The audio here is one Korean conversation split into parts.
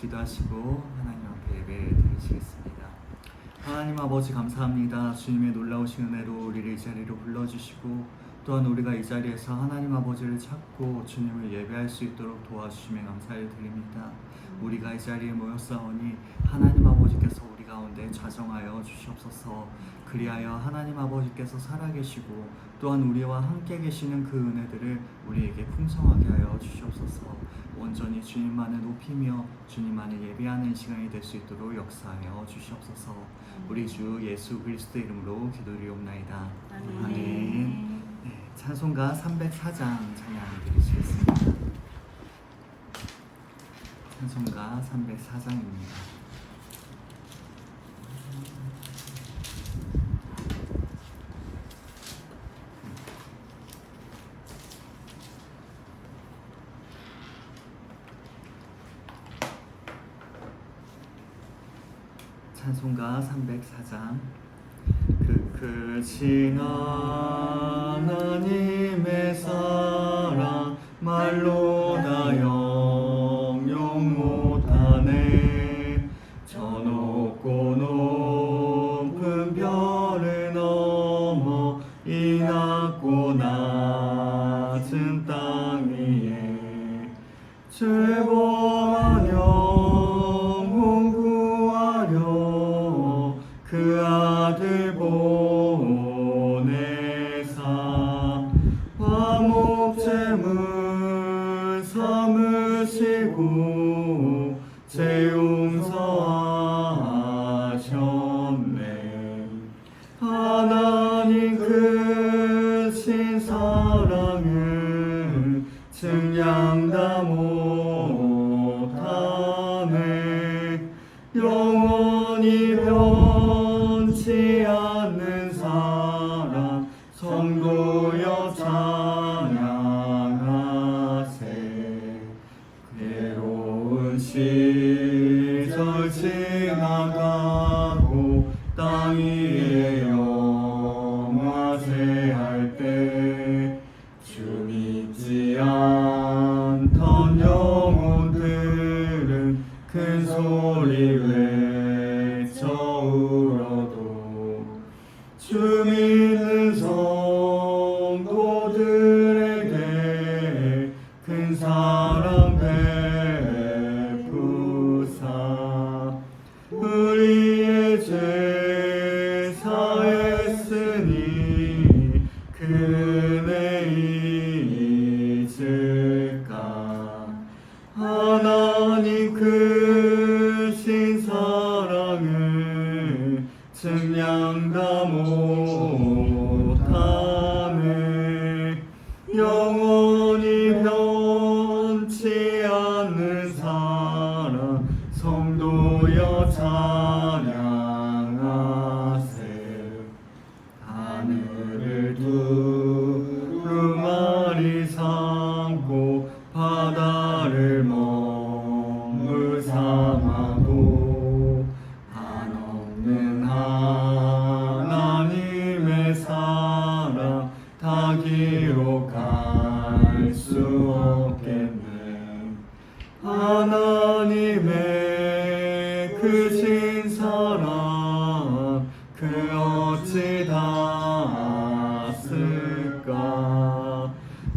기도하시고 하나님 앞에 예배 드리시겠습니다. 하나님 아버지 감사합니다. 주님의 놀라우신 은혜로 우리를 이 자리로 불러주시고 또한 우리가 이 자리에서 하나님 아버지를 찾고 주님을 예배할 수 있도록 도와주심에 감사를 드립니다. 우리가 이 자리에 모였사오니 하나님 아버지께서 우리 가운데 좌정하여 주시옵소서. 그리하여 하나님 아버지께서 살아계시고 또한 우리와 함께 계시는 그 은혜들을 우리에게 풍성하게 하여 주시옵소서. 온전히 주님만을 높이며 주님만을 예배하는 시간이 될 수 있도록 역사하여 주시옵소서. 우리 주 예수 그리스도의 이름으로 기도드리옵나이다. 아멘. 네, 찬송가 304장 찬양 드리시겠습니다. 찬송가 304장입니다. 찬송가 304장. 크신 하나님의 사랑 말로 다 영영 못하네. 저 높고 높은 별을 넘어 이 낮고 낮은 땅 위에 죄범한 영혼 구하려 그 아들 보내사 화목제물 삼으시고 죄 용서하셨네. 하나님 크신 사랑을 증량 다 못하네. 영원히 변치 않는 사랑 성도여 찬양하세. 괴로운 시절 지나가고 땅 위에 영화제 할 때 주 믿지 않던 영혼들은 큰 소리 외쳐 울어도 주 믿는 성도들에게 큰 사랑 베푸사 우리의 죄 사했으니 그 은혜 잊을까. 하나님 크신 사랑을 증량 다 못하네. 영원히 변치 않는 사랑 성도여 찬양하세. 하늘을 두루마리 삼고 바다를 먹물 삼아도 한없는 하나님의 사랑 다 기록할 수 없겠네. 하나님의 크신 사랑 그 어찌 닿았을까.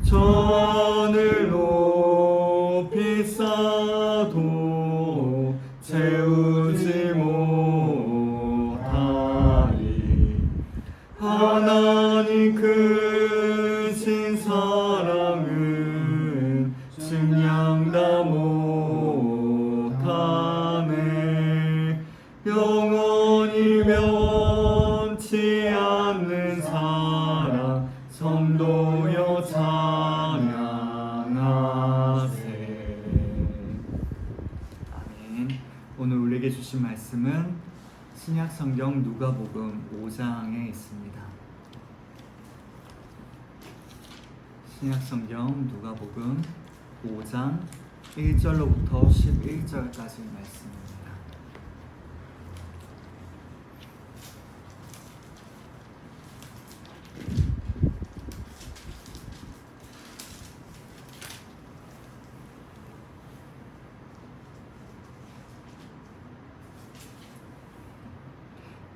저 하늘 높이 쌓아도 채우지 못하리. 하나님 크신 사랑은 증량 다 못하네. 영원히 변치 않는 사랑 성도여 찬양하세. 아멘. 오늘 우리에게 주신 말씀은 신약성경 누가복음 5장에 있습니다. 신약성경 누가복음 5장 1절로부터 11절까지 말씀입니다.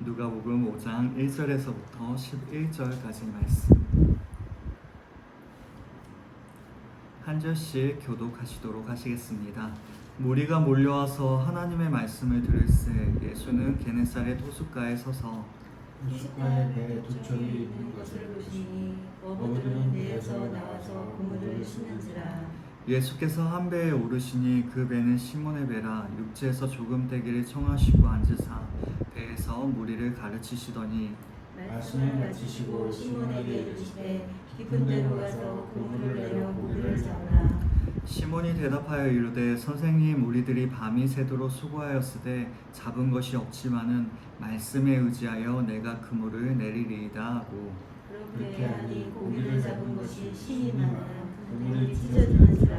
누가복음 5장 1절에서부터 11절까지 말씀 한 절씩 교독하시도록 하시겠습니다. 무리가 몰려와서 하나님의 말씀을 들을새 예수는 게네사렛 호숫가에 서서 호숫가에 배 두 척이 있는 것을 보시니 어부들은 배에서 나와서 그물을 씻는지라. 예수께서 한 배에 오르시니 그 배는 시몬의 배라. 육지에서 조금 떼기를 청하시고 앉으사 배에서 무리를 가르치시더니 말씀을 마치시고 시몬에게 이르시되 깊은 데로 가서 그물을 내려 고기를 잡으라. 시몬이 대답하여 이르되 선생님, 우리들이 밤이 새도록 수고하였으되 잡은 것이 없지만은 말씀에 의지하여 내가 그물을 내리리이다 하고 그렇게 하니 고기를 잡은 것이 심히만은 그물이 찢어지는지라.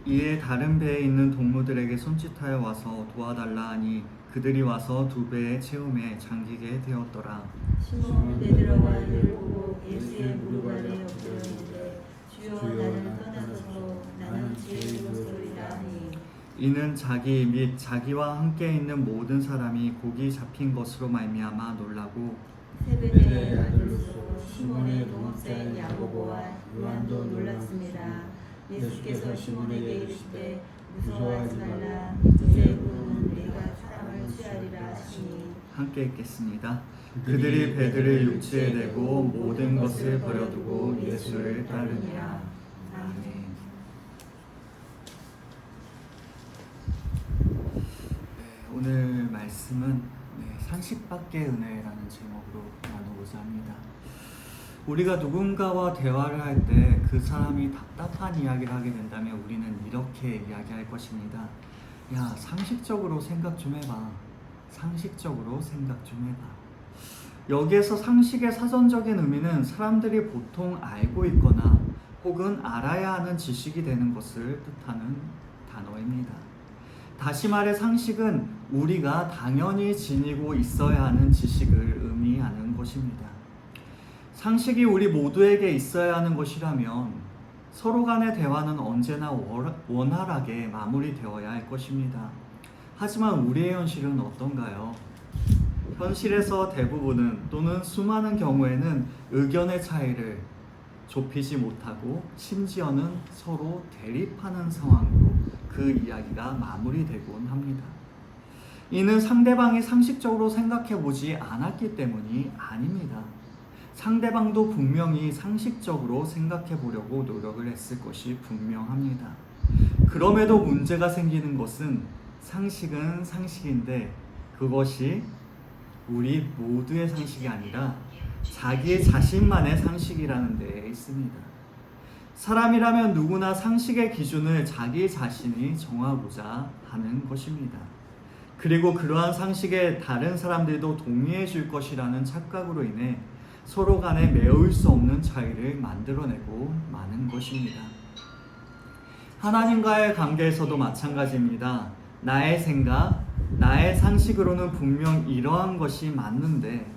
이에 다른 배에 있는 동무들에게 손짓하여 와서 도와달라 하니 그들이 와서 두 배의 채움에 잠기게 되었더라. 시몬 베드로가 이를 보고 예수의 무릎 아래 엎드려 이르되 주여 나를 떠나소서 나는 죄인으로 소리라 하니 이는 자기 및 자기와 함께 있는 모든 사람이 고기 잡힌 것으로 말미암아 놀라고 세베대의 아들로서 시몬의 동업자인 야고보와 요한도 놀랐습니다. 예수께서 시몬에게 이르시되 무서워하지 말라. 이제 후는 내가 사람을 취하리라 하시니 함께 읽겠습니다. 그들이 배들을 육지에 내고 모든 것을 버려두고 예수를 따르니라. 아멘. 오늘 말씀은 상식 밖의 은혜라는 제목으로 나누고자 합니다. 우리가 누군가와 대화를 할 때 그 사람이 답답한 이야기를 하게 된다면 우리는 이렇게 이야기할 것입니다. 야, 상식적으로 생각 좀 해봐. 상식적으로 생각 좀 해봐. 여기에서 상식의 사전적인 의미는 사람들이 보통 알고 있거나 혹은 알아야 하는 지식이 되는 것을 뜻하는 단어입니다. 다시 말해 상식은 우리가 당연히 지니고 있어야 하는 지식을 의미하는 것입니다. 상식이 우리 모두에게 있어야 하는 것이라면 서로 간의 대화는 언제나 원활하게 마무리되어야 할 것입니다. 하지만 우리의 현실은 어떤가요? 현실에서 대부분은 또는 수많은 경우에는 의견의 차이를 좁히지 못하고 심지어는 서로 대립하는 상황으로 그 이야기가 마무리되곤 합니다. 이는 상대방이 상식적으로 생각해보지 않았기 때문이 아닙니다. 상대방도 분명히 상식적으로 생각해보려고 노력을 했을 것이 분명합니다. 그럼에도 문제가 생기는 것은 상식은 상식인데 그것이 우리 모두의 상식이 아니라 자기 자신만의 상식이라는 데에 있습니다. 사람이라면 누구나 상식의 기준을 자기 자신이 정하고자 하는 것입니다. 그리고 그러한 상식에 다른 사람들도 동의해 줄 것이라는 착각으로 인해 서로 간에 메울 수 없는 차이를 만들어내고 마는 것입니다. 하나님과의 관계에서도 마찬가지입니다. 나의 생각, 나의 상식으로는 분명 이러한 것이 맞는데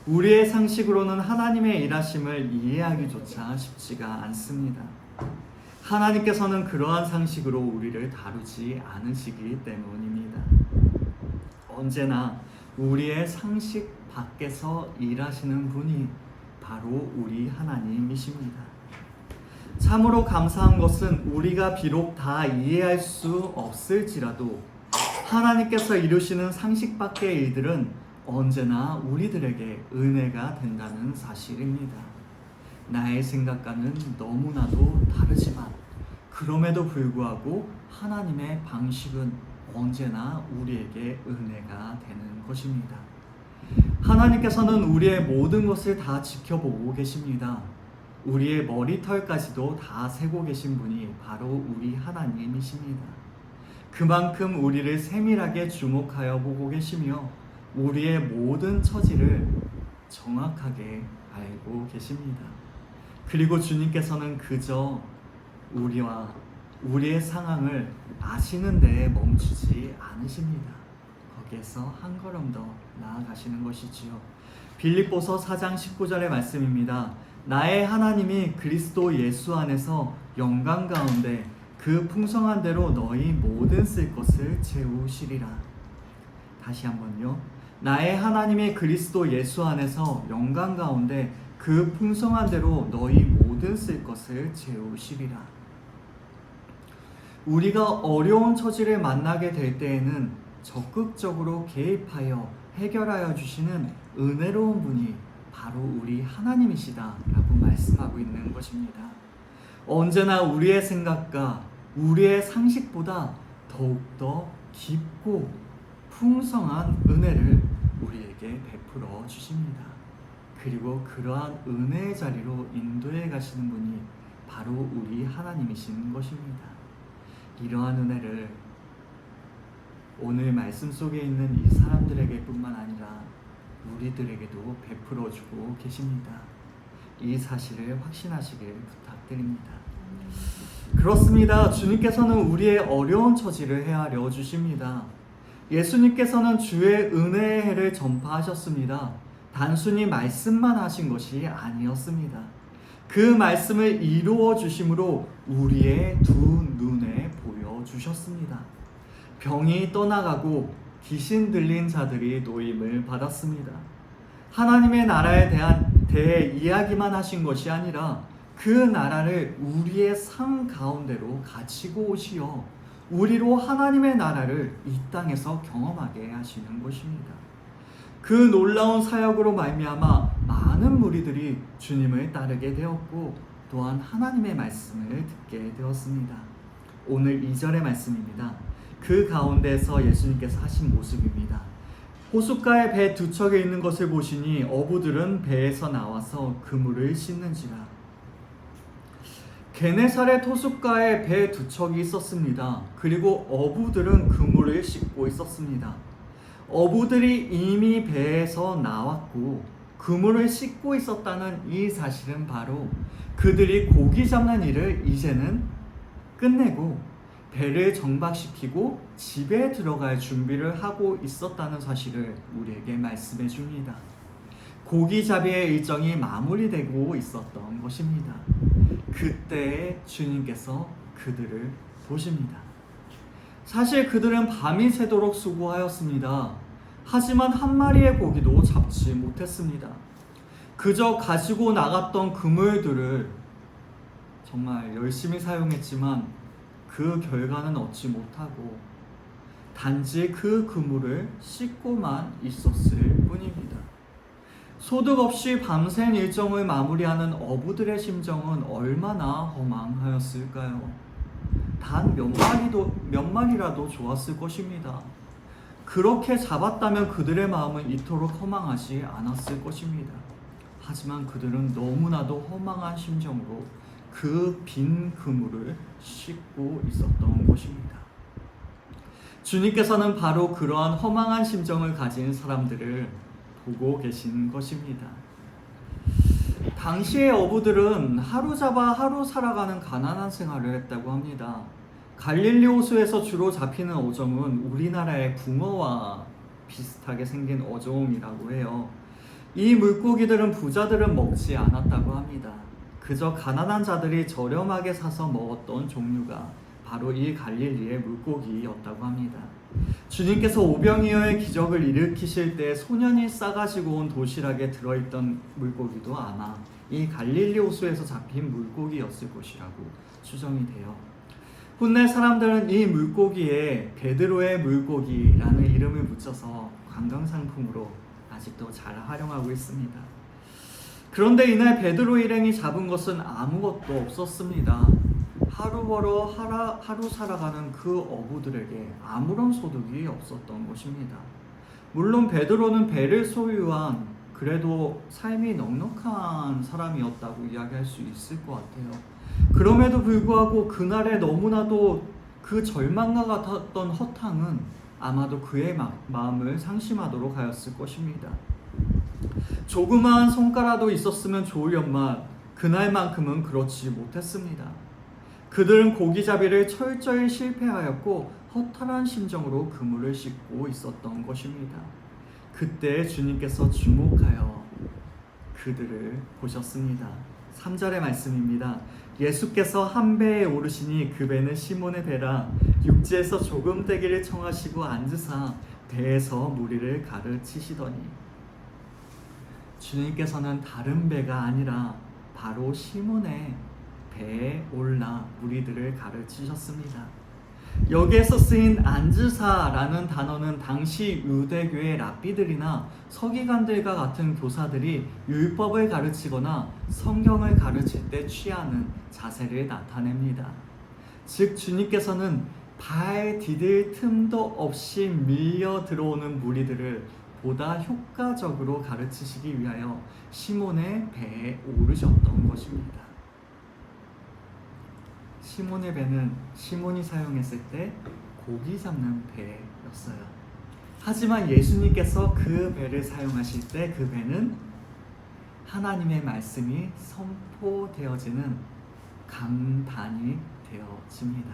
우리의 상식으로는 하나님의 일하심을 이해하기조차 쉽지가 않습니다. 하나님께서는 그러한 상식으로 우리를 다루지 않으시기 때문입니다. 언제나 우리의 상식 밖에서 일하시는 분이 바로 우리 하나님이십니다. 참으로 감사한 것은 우리가 비록 다 이해할 수 없을지라도 하나님께서 이루시는 상식 밖의 일들은 언제나 우리들에게 은혜가 된다는 사실입니다. 나의 생각과는 너무나도 다르지만 그럼에도 불구하고 하나님의 방식은 언제나 우리에게 은혜가 되는 것입니다. 하나님께서는 우리의 모든 것을 다 지켜보고 계십니다. 우리의 머리털까지도 다 세고 계신 분이 바로 우리 하나님이십니다. 그만큼 우리를 세밀하게 주목하여 보고 계시며 우리의 모든 처지를 정확하게 알고 계십니다. 그리고 주님께서는 그저 우리와 우리의 상황을 아시는 데에 멈추지 않으십니다. 거기에서 한 걸음 더 나아가시는 것이지요. 빌립보서 4장 19절의 말씀입니다. 나의 하나님이 그리스도 예수 안에서 영광 가운데 그 풍성한 대로 너희 모든 쓸 것을 채우시리라. 다시 한번요. 나의 하나님의 그리스도 예수 안에서 영광 가운데 그 풍성한 대로 너희 모든 쓸 것을 채우시리라. 우리가 어려운 처지를 만나게 될 때에는 적극적으로 개입하여 해결하여 주시는 은혜로운 분이 바로 우리 하나님이시다 라고 말씀하고 있는 것입니다. 언제나 우리의 생각과 우리의 상식보다 더욱더 깊고 풍성한 은혜를 우리에게 베풀어 주십니다. 그리고 그러한 은혜의 자리로 인도해 가시는 분이 바로 우리 하나님이신 것입니다. 이러한 은혜를 오늘 말씀 속에 있는 이 사람들에게 뿐만 아니라 우리들에게도 베풀어 주고 계십니다. 이 사실을 확신하시길 부탁드립니다. 그렇습니다. 주님께서는 우리의 어려운 처지를 헤아려 주십니다. 예수님께서는 주의 은혜의 해를 전파하셨습니다. 단순히 말씀만 하신 것이 아니었습니다. 그 말씀을 이루어 주심으로 우리의 두 눈에 보여주셨습니다. 병이 떠나가고 귀신 들린 자들이 노임을 받았습니다. 하나님의 나라에 대해 이야기만 하신 것이 아니라 그 나라를 우리의 삶 가운데로 가지고 오시어 우리로 하나님의 나라를 이 땅에서 경험하게 하시는 것입니다. 그 놀라운 사역으로 말미암아 많은 무리들이 주님을 따르게 되었고 또한 하나님의 말씀을 듣게 되었습니다. 오늘 2절의 말씀입니다. 그 가운데서 예수님께서 하신 모습입니다. 호숫가에 배 두 척에 있는 것을 보시니 어부들은 배에서 나와서 그물을 씻는지라. 게네사렛 호숫가에 배 두 척이 있었습니다. 그리고 어부들은 그물을 씻고 있었습니다. 어부들이 이미 배에서 나왔고 그물을 씻고 있었다는 이 사실은 바로 그들이 고기 잡는 일을 이제는 끝내고 배를 정박시키고 집에 들어갈 준비를 하고 있었다는 사실을 우리에게 말씀해 줍니다. 고기잡이의 일정이 마무리되고 있었던 것입니다. 그때 주님께서 그들을 보십니다. 사실 그들은 밤이 새도록 수고하였습니다. 하지만 한 마리의 고기도 잡지 못했습니다. 그저 가지고 나갔던 그물들을 정말 열심히 사용했지만 그 결과는 얻지 못하고 단지 그 그물을 씻고만 있었을 뿐입니다. 소득 없이 밤샘 일정을 마무리하는 어부들의 심정은 얼마나 허망하였을까요? 단 몇 마리라도 좋았을 것입니다. 그렇게 잡았다면 그들의 마음은 이토록 허망하지 않았을 것입니다. 하지만 그들은 너무나도 허망한 심정으로 그 빈 그물을 씻고 있었던 것입니다. 주님께서는 바로 그러한 허망한 심정을 가진 사람들을 보고 계신 것입니다. 당시의 어부들은 하루 잡아 하루 살아가는 가난한 생활을 했다고 합니다. 갈릴리 호수에서 주로 잡히는 어종은 우리나라의 붕어와 비슷하게 생긴 어종이라고 해요. 이 물고기들은 부자들은 먹지 않았다고 합니다. 그저 가난한 자들이 저렴하게 사서 먹었던 종류가 바로 이 갈릴리의 물고기였다고 합니다. 주님께서 오병이어의 기적을 일으키실 때 소년이 싸가지고 온 도시락에 들어있던 물고기도 아마 이 갈릴리 호수에서 잡힌 물고기였을 것이라고 추정이 돼요. 훗날 사람들은 이 물고기에 베드로의 물고기라는 이름을 붙여서 관광상품으로 아직도 잘 활용하고 있습니다. 그런데 이날 베드로 일행이 잡은 것은 아무것도 없었습니다. 하루 벌어 하루 살아가는 그 어부들에게 아무런 소득이 없었던 것입니다. 물론 베드로는 배를 소유한 그래도 삶이 넉넉한 사람이었다고 이야기할 수 있을 것 같아요. 그럼에도 불구하고 그날에 너무나도 그 절망과 같았던 허탕은 아마도 그의 마음을 상심하도록 하였을 것입니다. 조그마한 성과라도 있었으면 좋으련만 그날만큼은 그렇지 못했습니다. 그들은 고기잡이를 철저히 실패하였고 허탈한 심정으로 그물을 씻고 있었던 것입니다. 그때 주님께서 주목하여 그들을 보셨습니다. 3절의 말씀입니다. 예수께서 한 배에 오르시니 그 배는 시몬의 배라. 육지에서 조금 되기를 청하시고 앉으사 배에서 무리를 가르치시더니 주님께서는 다른 배가 아니라 바로 시몬의 배에 올라 무리들을 가르치셨습니다. 여기에서 쓰인 안즈사라는 단어는 당시 유대교의 랍비들이나 서기관들과 같은 교사들이 율법을 가르치거나 성경을 가르칠 때 취하는 자세를 나타냅니다. 즉 주님께서는 발 디딜 틈도 없이 밀려 들어오는 무리들을 보다 효과적으로 가르치시기 위하여 시몬의 배에 오르셨던 것입니다. 시몬의 배는 시몬이 사용했을 때 고기 잡는 배였어요. 하지만 예수님께서 그 배를 사용하실 때 그 배는 하나님의 말씀이 선포되어지는 강단이 되어집니다.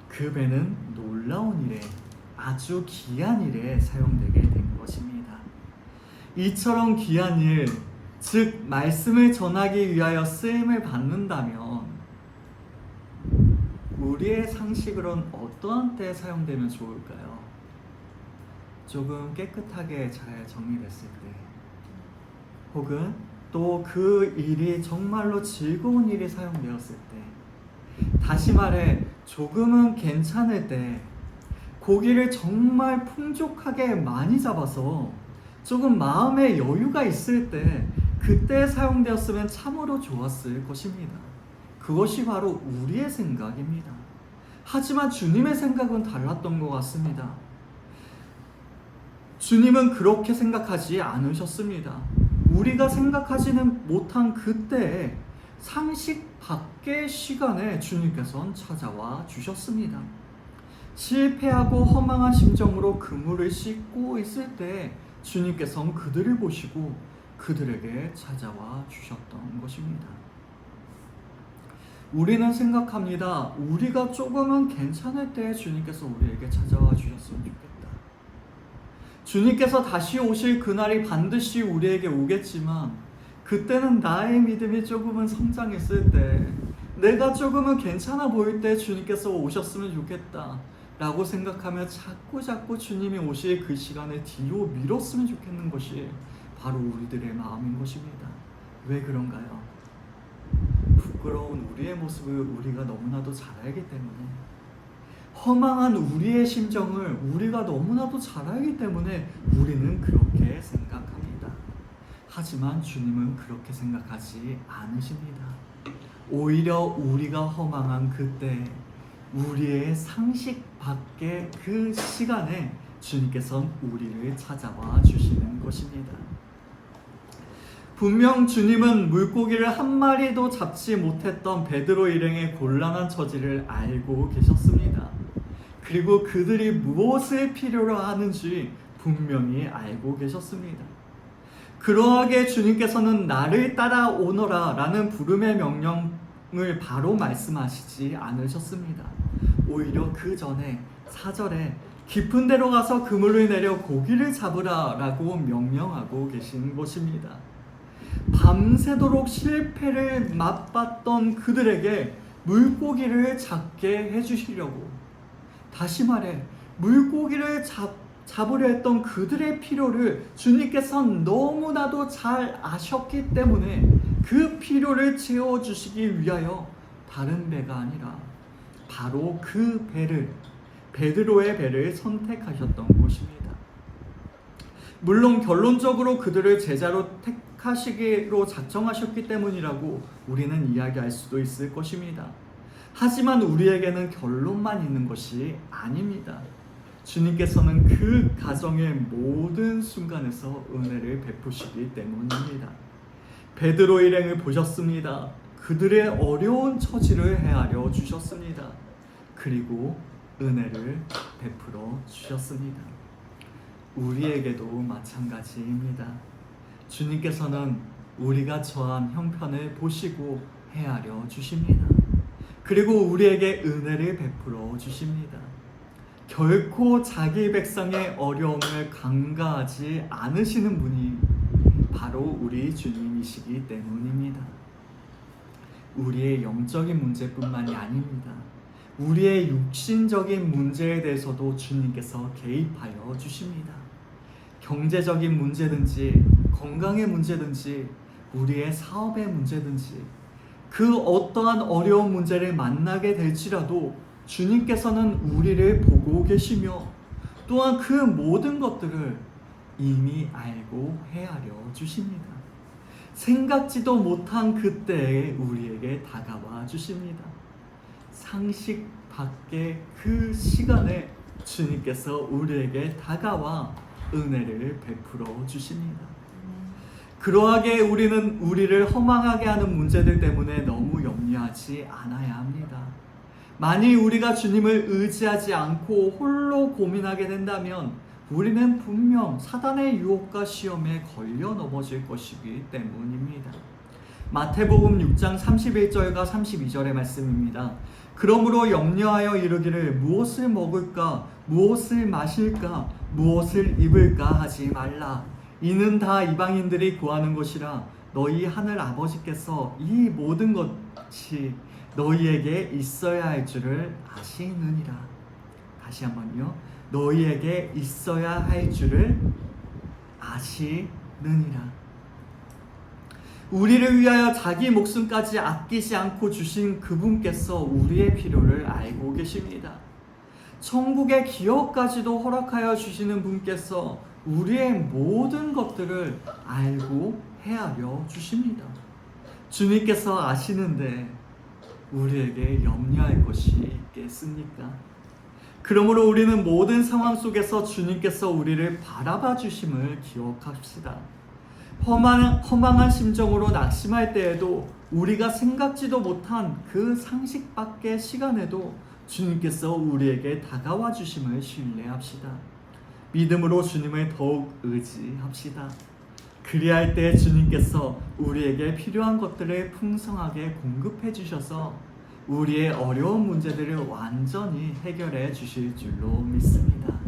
그 배는 놀라운 일에, 아주 귀한 일에 사용되게 된 것입니다. 이처럼 귀한 일, 즉 말씀을 전하기 위하여 쓰임을 받는다면 우리의 상식으로는 어떠한 때에 사용되면 좋을까요? 조금 깨끗하게 잘 정리됐을 때, 혹은 또 그 일이 정말로 즐거운 일이 사용되었을 때, 다시 말해 조금은 괜찮을 때, 고기를 정말 풍족하게 많이 잡아서 조금 마음의 여유가 있을 때, 그때 사용되었으면 참으로 좋았을 것입니다. 그것이 바로 우리의 생각입니다. 하지만 주님의 생각은 달랐던 것 같습니다. 주님은 그렇게 생각하지 않으셨습니다. 우리가 생각하지는 못한 그때에 상식 밖의 시간에 주님께서는 찾아와 주셨습니다. 실패하고 허망한 심정으로 그물을 씻고 있을 때 주님께서는 그들을 보시고 그들에게 찾아와 주셨던 것입니다. 우리는 생각합니다. 우리가 조금은 괜찮을 때 주님께서 우리에게 찾아와 주셨으면 좋겠다. 주님께서 다시 오실 그날이 반드시 우리에게 오겠지만 그때는 나의 믿음이 조금은 성장했을 때, 내가 조금은 괜찮아 보일 때 주님께서 오셨으면 좋겠다 라고 생각하며 자꾸 주님이 오실 그 시간을 뒤로 미뤘으면 좋겠는 것이 바로 우리들의 마음인 것입니다. 왜 그런가요? 부끄러운 우리의 모습을 우리가 너무나도 잘 알기 때문에, 허망한 우리의 심정을 우리가 너무나도 잘 알기 때문에 우리는 그렇게 생각합니다. 하지만 주님은 그렇게 생각하지 않으십니다. 오히려 우리가 허망한 그때, 우리의 상식 밖의 그 시간에 주님께서는 우리를 찾아와 주시는 것입니다. 분명 주님은 물고기를 한 마리도 잡지 못했던 베드로 일행의 곤란한 처지를 알고 계셨습니다. 그리고 그들이 무엇을 필요로 하는지 분명히 알고 계셨습니다. 그러하게 주님께서는 나를 따라오너라 라는 부름의 명령을 바로 말씀하시지 않으셨습니다. 오히려 그 전에 4절에 깊은 데로 가서 그물을 내려 고기를 잡으라 라고 명령하고 계신 것입니다. 밤새도록 실패를 맛봤던 그들에게 물고기를 잡게 해주시려고, 다시 말해 물고기를 잡으려 했던 그들의 필요를 주님께서는 너무나도 잘 아셨기 때문에 그 필요를 채워주시기 위하여 다른 배가 아니라 바로 그 배를, 베드로의 배를 선택하셨던 것입니다. 물론 결론적으로 그들을 제자로 택하시기로 작정하셨기 때문이라고 우리는 이야기할 수도 있을 것입니다. 하지만 우리에게는 결론만 있는 것이 아닙니다. 주님께서는 그 가정의 모든 순간에서 은혜를 베푸시기 때문입니다. 베드로 일행을 보셨습니다. 그들의 어려운 처지를 헤아려 주셨습니다. 그리고 은혜를 베풀어 주셨습니다. 우리에게도 마찬가지입니다. 주님께서는 우리가 처한 형편을 보시고 헤아려 주십니다. 그리고 우리에게 은혜를 베풀어 주십니다. 결코 자기 백성의 어려움을 간과하지 않으시는 분이 바로 우리 주님이시기 때문입니다. 우리의 영적인 문제뿐만이 아닙니다. 우리의 육신적인 문제에 대해서도 주님께서 개입하여 주십니다. 경제적인 문제든지 건강의 문제든지 우리의 사업의 문제든지 그 어떠한 어려운 문제를 만나게 될지라도 주님께서는 우리를 보고 계시며 또한 그 모든 것들을 이미 알고 헤아려 주십니다. 생각지도 못한 그때에 우리에게 다가와 주십니다. 상식 밖의 그 시간에 주님께서 우리에게 다가와 은혜를 베풀어 주십니다. 그러하게 우리는 우리를 허망하게 하는 문제들 때문에 너무 염려하지 않아야 합니다. 만일 우리가 주님을 의지하지 않고 홀로 고민하게 된다면 우리는 분명 사단의 유혹과 시험에 걸려 넘어질 것이기 때문입니다. 마태복음 6장 31절과 32절의 말씀입니다. 그러므로 염려하여 이르기를 무엇을 먹을까, 무엇을 마실까, 무엇을 입을까 하지 말라. 이는 다 이방인들이 구하는 것이라. 너희 하늘 아버지께서 이 모든 것이 너희에게 있어야 할 줄을 아시느니라. 다시 한번요. 너희에게 있어야 할 줄을 아시느니라. 우리를 위하여 자기 목숨까지 아끼지 않고 주신 그분께서 우리의 필요를 알고 계십니다. 천국의 기업까지도 허락하여 주시는 분께서 우리의 모든 것들을 알고 헤아려 주십니다. 주님께서 아시는데 우리에게 염려할 것이 있겠습니까? 그러므로 우리는 모든 상황 속에서 주님께서 우리를 바라봐 주심을 기억합시다. 허망한 심정으로 낙심할 때에도 우리가 생각지도 못한 그 상식 밖의 시간에도 주님께서 우리에게 다가와 주심을 신뢰합시다. 믿음으로 주님을 더욱 의지합시다. 그리할 때 주님께서 우리에게 필요한 것들을 풍성하게 공급해 주셔서 우리의 어려운 문제들을 완전히 해결해 주실 줄로 믿습니다.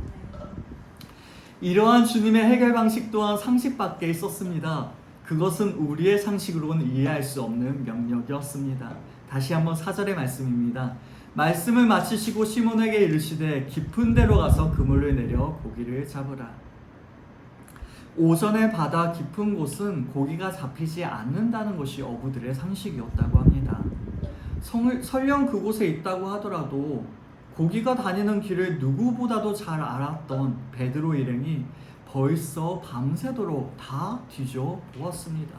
이러한 주님의 해결 방식 또한 상식 밖에 있었습니다. 그것은 우리의 상식으로는 이해할 수 없는 명령이었습니다. 다시 한번 4절의 말씀입니다. 말씀을 마치시고 시몬에게 이르시되 깊은 데로 가서 그물을 내려 고기를 잡으라. 오전에 바다 깊은 곳은 고기가 잡히지 않는다는 것이 어부들의 상식이었다고 합니다. 설령 그곳에 있다고 하더라도 고기가 다니는 길을 누구보다도 잘 알았던 베드로 일행이 벌써 밤새도록 다 뒤져보았습니다.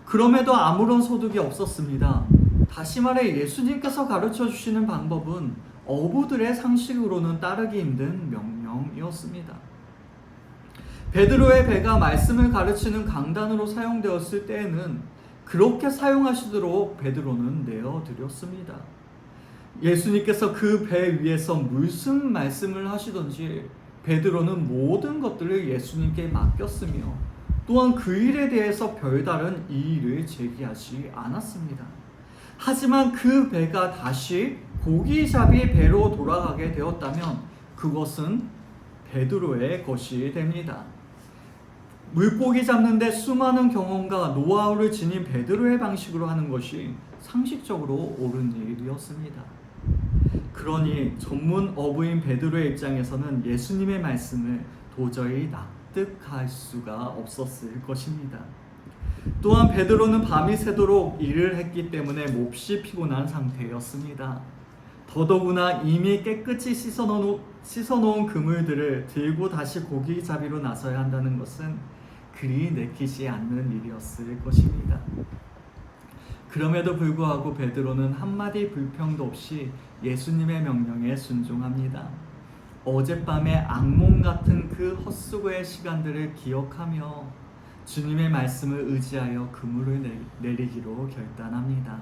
그럼에도 아무런 소득이 없었습니다. 다시 말해 예수님께서 가르쳐 주시는 방법은 어부들의 상식으로는 따르기 힘든 명령이었습니다. 베드로의 배가 말씀을 가르치는 강단으로 사용되었을 때에는 그렇게 사용하시도록 베드로는 내어드렸습니다. 예수님께서 그 배 위에서 무슨 말씀을 하시던지 베드로는 모든 것들을 예수님께 맡겼으며 또한 그 일에 대해서 별다른 이의를 제기하지 않았습니다. 하지만 그 배가 다시 고기잡이 배로 돌아가게 되었다면 그것은 베드로의 것이 됩니다. 물고기 잡는데 수많은 경험과 노하우를 지닌 베드로의 방식으로 하는 것이 상식적으로 옳은 일이었습니다. 그러니 전문 어부인 베드로의 입장에서는 예수님의 말씀을 도저히 납득할 수가 없었을 것입니다. 또한 베드로는 밤이 새도록 일을 했기 때문에 몹시 피곤한 상태였습니다. 더더구나 이미 깨끗이 씻어놓은 그물들을 들고 다시 고기잡이로 나서야 한다는 것은 그리 내키지 않는 일이었을 것입니다. 그럼에도 불구하고 베드로는 한마디 불평도 없이 예수님의 명령에 순종합니다. 어젯밤의 악몽 같은 그 헛수고의 시간들을 기억하며 주님의 말씀을 의지하여 그물을 내리기로 결단합니다.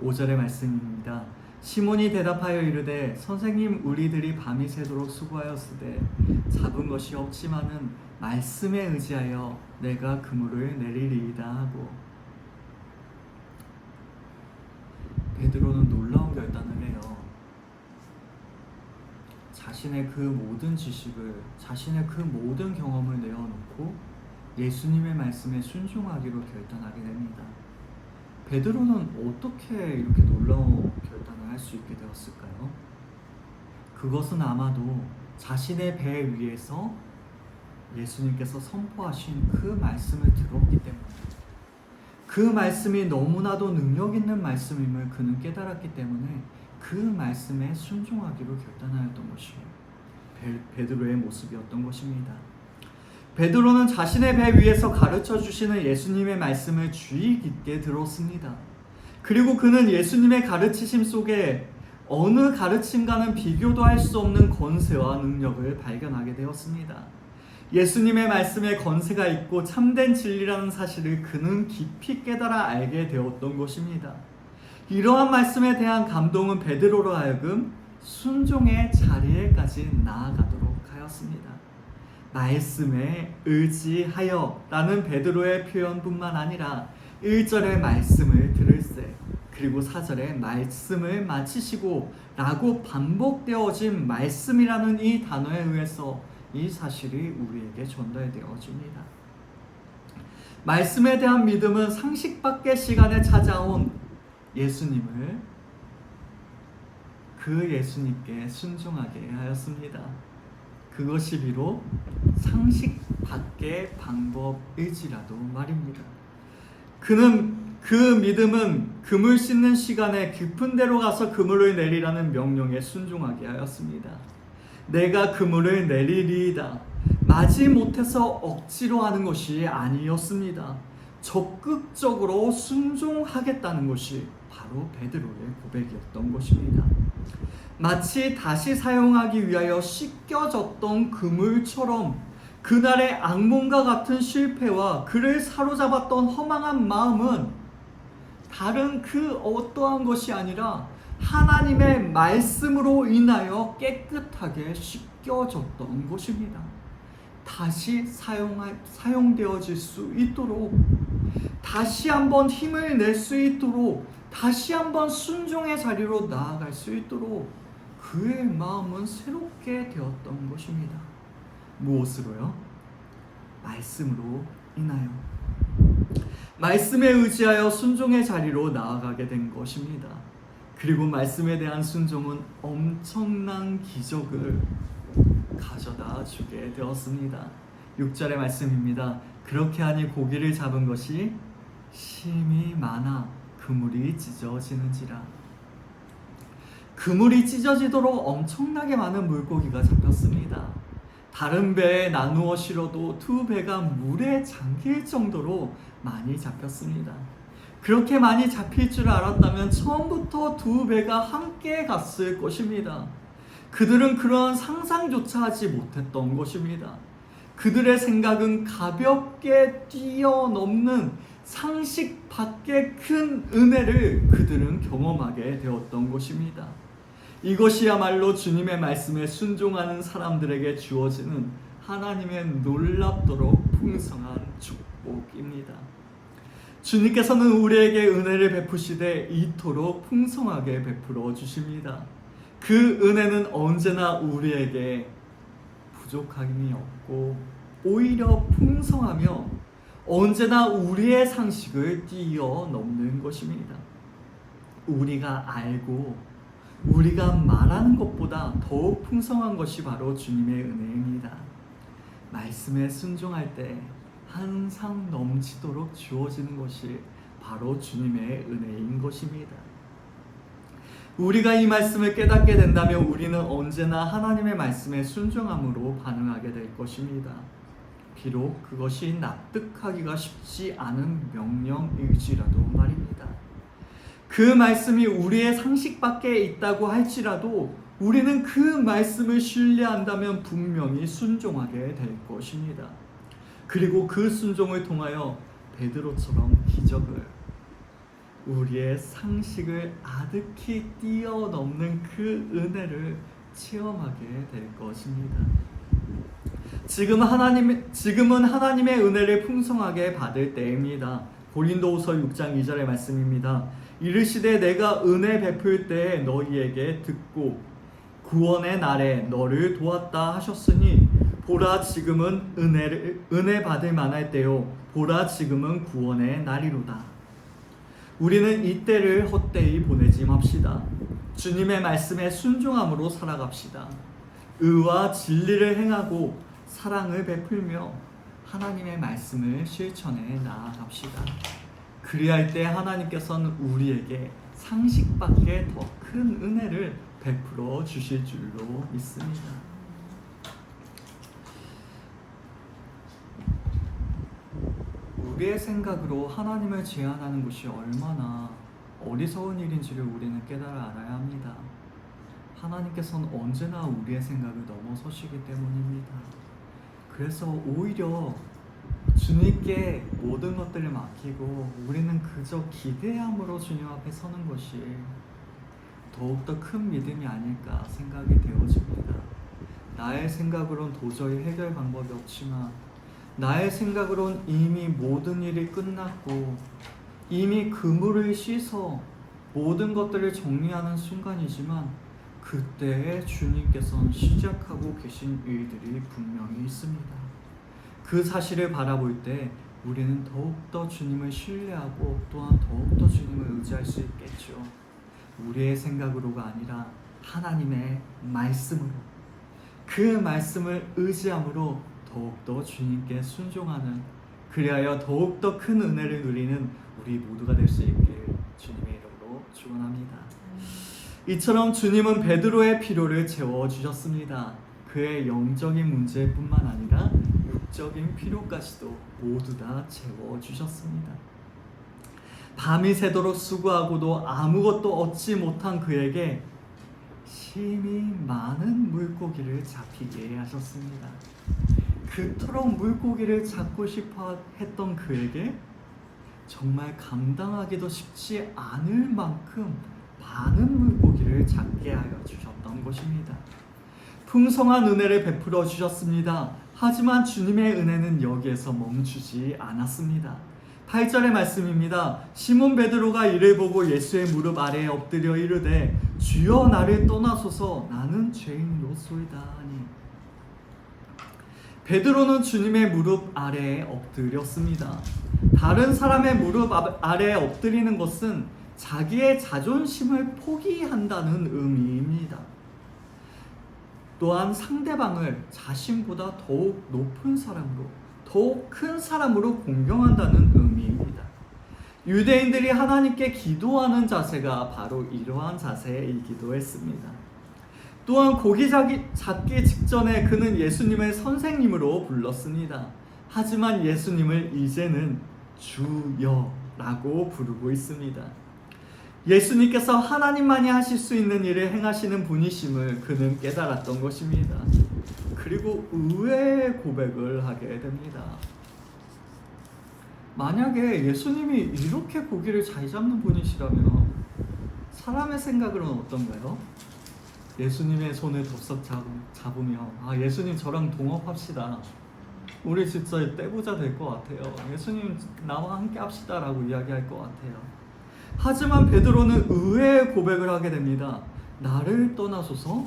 5절의 말씀입니다. 시몬이 대답하여 이르되 선생님 우리들이 밤이 새도록 수고하였으되 잡은 것이 없지만은 말씀에 의지하여 내가 그물을 내리리이다 하고 베드로는 놀라운 결단을 해요. 자신의 그 모든 지식을 자신의 그 모든 경험을 내어놓고 예수님의 말씀에 순종하기로 결단하게 됩니다. 베드로는 어떻게 이렇게 놀라운 결단을 할 할 수 있게 되었을까요? 그것은 아마도 자신의 배 위에서 예수님께서 선포하신 그 말씀을 들었기 때문에, 그 말씀이 너무나도 능력 있는 말씀임을 그는 깨달았기 때문에 그 말씀에 순종하기로 결단하였던 것이 베드로의 모습이었던 것입니다. 베드로는 자신의 배 위에서 가르쳐 주시는 예수님의 말씀을 주의 깊게 들었습니다. 그리고 그는 예수님의 가르치심 속에 어느 가르침과는 비교도 할 수 없는 권세와 능력을 발견하게 되었습니다. 예수님의 말씀에 건세가 있고 참된 진리라는 사실을 그는 깊이 깨달아 알게 되었던 것입니다. 이러한 말씀에 대한 감동은 베드로로 하여금 순종의 자리에까지 나아가도록 하였습니다. 말씀에 의지하여 라는 베드로의 표현뿐만 아니라 1절의 말씀을 들을세, 그리고 4절에 말씀을 마치시고 라고 반복되어진 말씀이라는 이 단어에 의해서 이 사실이 우리에게 전달되어집니다. 말씀에 대한 믿음은 상식 밖의 시간에 찾아온 예수님을 그 예수님께 순종하게 하였습니다. 그것이 비록 상식 밖의 방법일지라도 말입니다. 그 믿음은 그물 씻는 시간에 깊은 데로 가서 그물을 내리라는 명령에 순종하게 하였습니다. 내가 그물을 내리리이다. 마지 못해서 억지로 하는 것이 아니었습니다. 적극적으로 순종하겠다는 것이 바로 베드로의 고백이었던 것입니다. 마치 다시 사용하기 위하여 씻겨졌던 그물처럼 그날의 악몽과 같은 실패와 그를 사로잡았던 허망한 마음은 다른 그 어떠한 것이 아니라 하나님의 말씀으로 인하여 깨끗하게 씻겨졌던 것입니다. 다시 사용되어질 수 있도록, 다시 한번 힘을 낼 수 있도록, 다시 한번 순종의 자리로 나아갈 수 있도록 그의 마음은 새롭게 되었던 것입니다. 무엇으로요? 말씀으로 인하여. 말씀에 의지하여 순종의 자리로 나아가게 된 것입니다. 그리고 말씀에 대한 순종은 엄청난 기적을 가져다 주게 되었습니다. 6절의 말씀입니다. 그렇게 하니 고기를 잡은 것이 심히 많아 그물이 찢어지는지라. 그물이 찢어지도록 엄청나게 많은 물고기가 잡혔습니다. 다른 배에 나누어 실어도 두 배가 물에 잠길 정도로 많이 잡혔습니다. 그렇게 많이 잡힐 줄 알았다면 처음부터 두 배가 함께 갔을 것입니다. 그들은 그러한 상상조차 하지 못했던 것입니다. 그들의 생각은 가볍게 뛰어넘는 상식 밖의 큰 은혜를 그들은 경험하게 되었던 것입니다. 이것이야말로 주님의 말씀에 순종하는 사람들에게 주어지는 하나님의 놀랍도록 풍성한 축복입니다. 주님께서는 우리에게 은혜를 베푸시되 이토록 풍성하게 베풀어 주십니다. 그 은혜는 언제나 우리에게 부족함이 없고 오히려 풍성하며 언제나 우리의 상식을 뛰어넘는 것입니다. 우리가 알고 우리가 말하는 것보다 더욱 풍성한 것이 바로 주님의 은혜입니다. 말씀에 순종할 때 항상 넘치도록 주어지는 것이 바로 주님의 은혜인 것입니다. 우리가 이 말씀을 깨닫게 된다면 우리는 언제나 하나님의 말씀에 순종함으로 반응하게 될 것입니다. 비록 그것이 납득하기가 쉽지 않은 명령일지라도 말입니다. 그 말씀이 우리의 상식 밖에 있다고 할지라도 우리는 그 말씀을 신뢰한다면 분명히 순종하게 될 것입니다. 그리고 그 순종을 통하여 베드로처럼 기적을, 우리의 상식을 아득히 뛰어넘는 그 은혜를 체험하게 될 것입니다. 지금은 하나님의 은혜를 풍성하게 받을 때입니다. 고린도후서 6장 2절의 말씀입니다. 이르시되 내가 은혜 베풀 때에 너희에게 듣고 구원의 날에 너를 도왔다 하셨으니 보라 지금은 은혜 받을 만할 때요 보라 지금은 구원의 날이로다. 우리는 이 때를 헛되이 보내지 맙시다. 주님의 말씀에 순종함으로 살아갑시다. 의와 진리를 행하고 사랑을 베풀며 하나님의 말씀을 실천해 나아갑시다. 그리할 때 하나님께서는 우리에게 상식밖에 더 큰 은혜를 베풀어 주실 줄로 믿습니다. 우리의 생각으로 하나님을 제한하는 것이 얼마나 어리석은 일인지를 우리는 깨달아 알아야 합니다. 하나님께서는 언제나 우리의 생각을 넘어서시기 때문입니다. 그래서 오히려 주님께 모든 것들을 맡기고 우리는 그저 기대함으로 주님 앞에 서는 것이 더욱더 큰 믿음이 아닐까 생각이 되어집니다. 나의 생각으론 도저히 해결 방법이 없지만 나의 생각으론 이미 모든 일이 끝났고 이미 그물을 씻어 모든 것들을 정리하는 순간이지만 그때에 주님께서는 시작하고 계신 일들이 분명히 있습니다. 그 사실을 바라볼 때 우리는 더욱더 주님을 신뢰하고 또한 더욱더 주님을 의지할 수 있겠죠. 우리의 생각으로가 아니라 하나님의 말씀으로, 그 말씀을 의지함으로 더욱더 주님께 순종하는, 그리하여 더욱더 큰 은혜를 누리는 우리 모두가 될 수 있길 주님의 이름으로 축원합니다. 이처럼 주님은 베드로의 필요를 채워주셨습니다. 그의 영적인 문제뿐만 아니라 육적인 필요까지도 모두 다 채워주셨습니다. 밤이 새도록 수고하고도 아무것도 얻지 못한 그에게 심히 많은 물고기를 잡히게 하셨습니다. 그토록 물고기를 잡고 싶어 했던 그에게 정말 감당하기도 쉽지 않을 만큼 많은 물고기를 잡게 하여 주셨던 것입니다. 풍성한 은혜를 베풀어 주셨습니다. 하지만 주님의 은혜는 여기에서 멈추지 않았습니다. 8절의 말씀입니다. 시몬 베드로가 이를 보고 예수의 무릎 아래에 엎드려 이르되 주여 나를 떠나소서 나는 죄인이로소이다 하니, 베드로는 주님의 무릎 아래에 엎드렸습니다. 다른 사람의 무릎 아래에 엎드리는 것은 자기의 자존심을 포기한다는 의미입니다. 또한 상대방을 자신보다 더욱 높은 사람으로, 더욱 큰 사람으로 공경한다는 의미입니다. 유대인들이 하나님께 기도하는 자세가 바로 이러한 자세이기도 했습니다. 또한 고기 잡기 직전에 그는 예수님을 선생님으로 불렀습니다. 하지만 예수님을 이제는 주여라고 부르고 있습니다. 예수님께서 하나님만이 하실 수 있는 일을 행하시는 분이심을 그는 깨달았던 것입니다. 그리고 의외의 고백을 하게 됩니다. 만약에 예수님이 이렇게 고기를 잘 잡는 분이시라면 사람의 생각으로는 어떤가요? 예수님의 손을 덥석 잡으며 예수님 저랑 동업합시다. 우리 진짜 떼부자 될 것 같아요. 예수님 나와 함께 합시다 라고 이야기할 것 같아요. 하지만 베드로는 의외의 고백을 하게 됩니다. 나를 떠나소서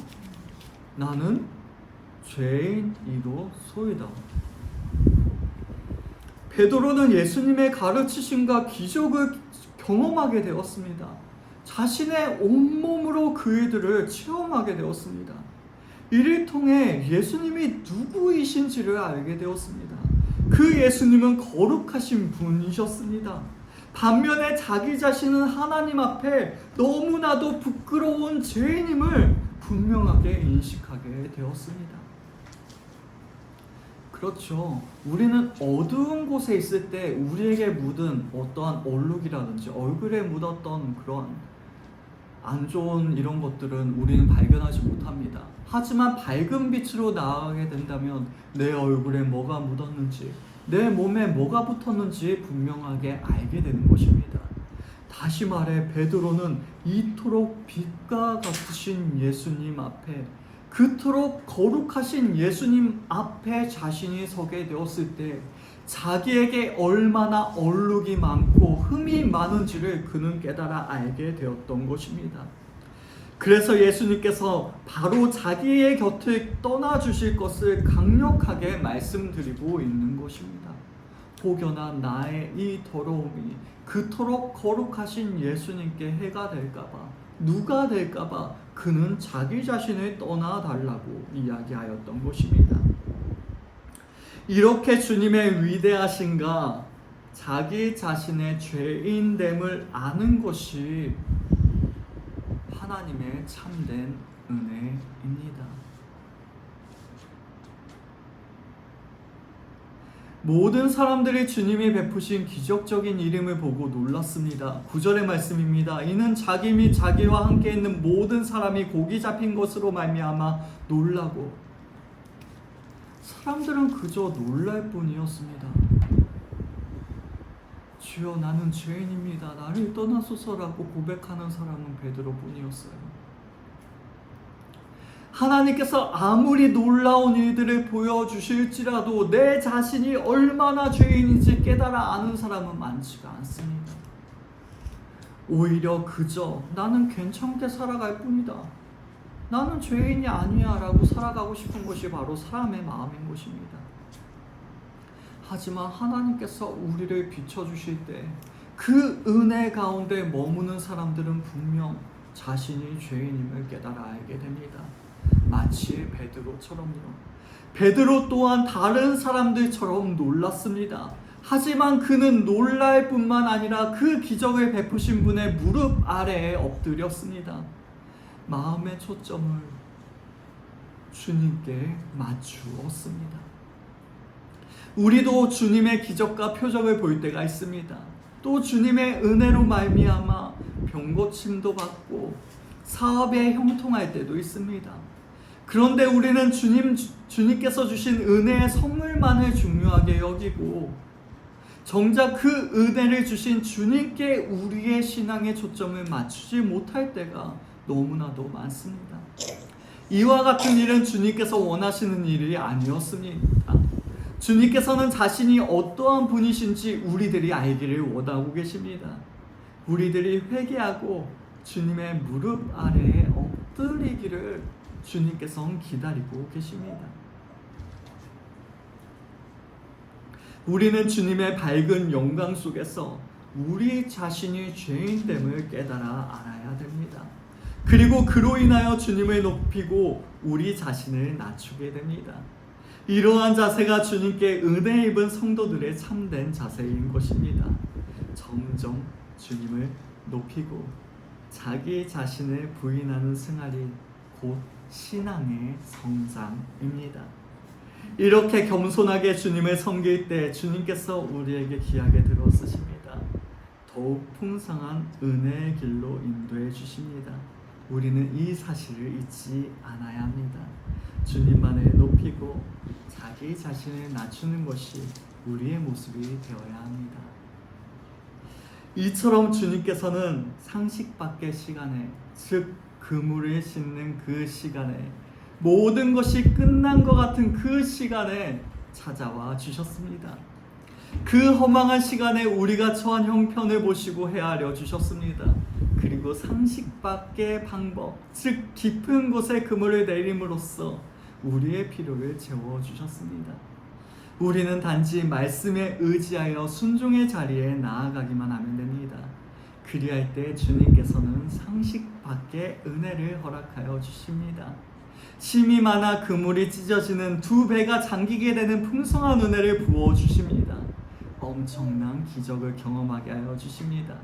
나는 죄인이로소이다. 베드로는 예수님의 가르치심과 기적을 경험하게 되었습니다. 자신의 온몸으로 그 일들을 체험하게 되었습니다. 이를 통해 예수님이 누구이신지를 알게 되었습니다. 그 예수님은 거룩하신 분이셨습니다. 반면에 자기 자신은 하나님 앞에 너무나도 부끄러운 죄인임을 분명하게 인식하게 되었습니다. 그렇죠. 우리는 어두운 곳에 있을 때 우리에게 묻은 어떠한 얼룩이라든지 얼굴에 묻었던 그런 안 좋은 이런 것들은 우리는 발견하지 못합니다. 하지만 밝은 빛으로 나아가게 된다면 내 얼굴에 뭐가 묻었는지, 내 몸에 뭐가 붙었는지 분명하게 알게 되는 것입니다. 다시 말해 베드로는 이토록 빛과 같으신 예수님 앞에, 그토록 거룩하신 예수님 앞에 자신이 서게 되었을 때 자기에게 얼마나 얼룩이 많고 흠이 많은지를 그는 깨달아 알게 되었던 것입니다. 그래서 예수님께서 바로 자기의 곁을 떠나주실 것을 강력하게 말씀드리고 있는 것입니다. 혹여나 나의 이 더러움이 그토록 거룩하신 예수님께 해가 될까봐 누가 될까봐 그는 자기 자신을 떠나달라고 이야기하였던 것입니다. 이렇게 주님의 위대하신가 자기 자신의 죄인됨을 아는 것이 하나님의 참된 은혜입니다. 모든 사람들이 주님이 베푸신 기적적인 일임을 보고 놀랐습니다. 9절의 말씀입니다. 이는 자기 및 자기와 함께 있는 모든 사람이 고기 잡힌 것으로 말미암아 놀라고, 사람들은 그저 놀랄 뿐이었습니다. 주여 나는 죄인입니다. 나를 떠나소서라고 고백하는 사람은 베드로뿐이었어요. 하나님께서 아무리 놀라운 일들을 보여주실지라도 내 자신이 얼마나 죄인인지 깨달아 아는 사람은 많지가 않습니다. 오히려 그저 나는 괜찮게 살아갈 뿐이다, 나는 죄인이 아니야 라고 살아가고 싶은 것이 바로 사람의 마음인 것입니다. 하지만 하나님께서 우리를 비춰주실 때 그 은혜 가운데 머무는 사람들은 분명 자신이 죄인임을 깨달아 알게 됩니다. 마치 베드로처럼요. 베드로 또한 다른 사람들처럼 놀랐습니다. 하지만 그는 놀랄 뿐만 아니라 그 기적을 베푸신 분의 무릎 아래에 엎드렸습니다. 마음의 초점을 주님께 맞추었습니다. 우리도 주님의 기적과 표적을 볼 때가 있습니다. 또 주님의 은혜로 말미암아 병고침도 받고 사업에 형통할 때도 있습니다. 그런데 우리는 주님께서 주신 은혜의 선물만을 중요하게 여기고 정작 그 은혜를 주신 주님께 우리의 신앙의 초점을 맞추지 못할 때가 너무나도 많습니다. 이와 같은 일은 주님께서 원하시는 일이 아니었습니다. 주님께서는 자신이 어떠한 분이신지 우리들이 알기를 원하고 계십니다. 우리들이 회개하고 주님의 무릎 아래에 엎드리기를 주님께서는 기다리고 계십니다. 우리는 주님의 밝은 영광 속에서 우리 자신이 죄인됨을 깨달아 알아야 됩니다. 그리고 그로 인하여 주님을 높이고 우리 자신을 낮추게 됩니다. 이러한 자세가 주님께 은혜 입은 성도들의 참된 자세인 것입니다. 점점 주님을 높이고 자기 자신을 부인하는 승활이 곧 신앙의 성장입니다. 이렇게 겸손하게 주님을 섬길 때 주님께서 우리에게 귀하게 들어 쓰십니다. 더욱 풍성한 은혜의 길로 인도해 주십니다. 우리는 이 사실을 잊지 않아야 합니다. 주님만을 높이고 자기 자신을 낮추는 것이 우리의 모습이 되어야 합니다. 이처럼 주님께서는 상식 밖의 시간에, 즉 그물을 씻는 그 시간에, 모든 것이 끝난 것 같은 그 시간에 찾아와 주셨습니다. 그 허망한 시간에 우리가 처한 형편을 보시고 헤아려 주셨습니다. 그리고 상식 밖의 방법, 즉 깊은 곳에 그물을 내림으로써 우리의 필요를 채워주셨습니다. 우리는 단지 말씀에 의지하여 순종의 자리에 나아가기만 하면 됩니다. 그리할 때 주님께서는 상식 밖의 은혜를 허락하여 주십니다. 심이 많아 그물이 찢어지는 두 배가 잠기게 되는 풍성한 은혜를 부어주십니다. 엄청난 기적을 경험하게 하여 주십니다.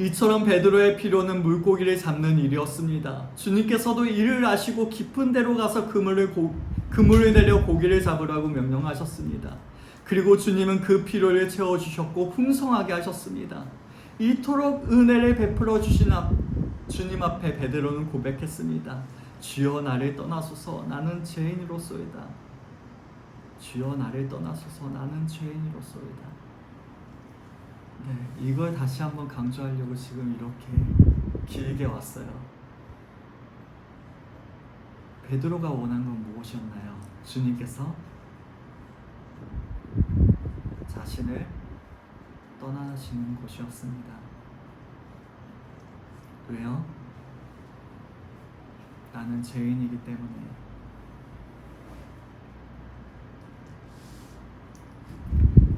이처럼 베드로의 필요는 물고기를 잡는 일이었습니다. 주님께서도 이를 아시고 깊은 데로 가서 그물을 내려 고기를 잡으라고 명령하셨습니다. 그리고 주님은 그 필요를 채워주셨고 풍성하게 하셨습니다. 이토록 은혜를 베풀어 주신 주님 앞에 베드로는 고백했습니다. 주여 나를 떠나소서 나는 죄인으로소이다. 주여 나를 떠나소서 나는 죄인으로소이다. 네, 이걸 다시 한번 강조하려고 지금 이렇게 길게 왔어요. 베드로가 원한 건 무엇이었나요? 주님께서 자신을 떠나시는 것이었습니다. 왜요? 나는 죄인이기 때문에.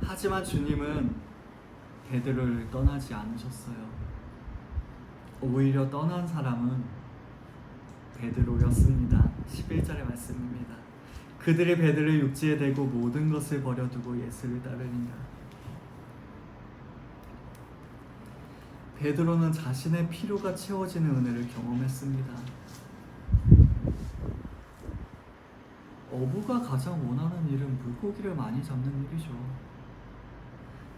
하지만 주님은 베드로를 떠나지 않으셨어요. 오히려 떠난 사람은 베드로였습니다. 11절의 말씀입니다. 그들이 베드로를 육지에 대고 모든 것을 버려두고 예수를 따르니라. 베드로는 자신의 필요가 채워지는 은혜를 경험했습니다. 어부가 가장 원하는 일은 물고기를 많이 잡는 일이죠.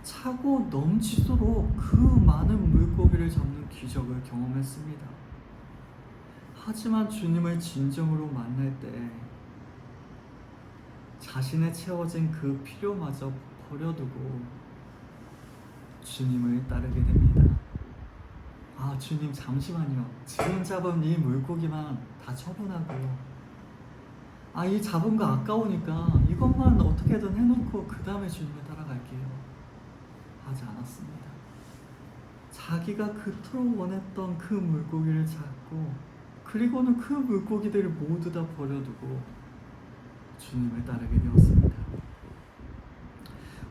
차고 넘치도록 그 많은 물고기를 잡는 기적을 경험했습니다. 하지만 주님을 진정으로 만날 때 자신의 채워진 그 필요마저 버려두고 주님을 따르게 됩니다. 아, 주님 잠시만요. 지금 잡은 이 물고기만 다 처분하고, 이 잡은 거 아까우니까 이것만 어떻게든 해놓고 그 다음에 주님을 따라갈게요. 하지 않았습니다. 자기가 그토록 원했던 그 물고기를 잡고, 그리고는 그 물고기들을 모두 다 버려두고 주님을 따르게 되었습니다.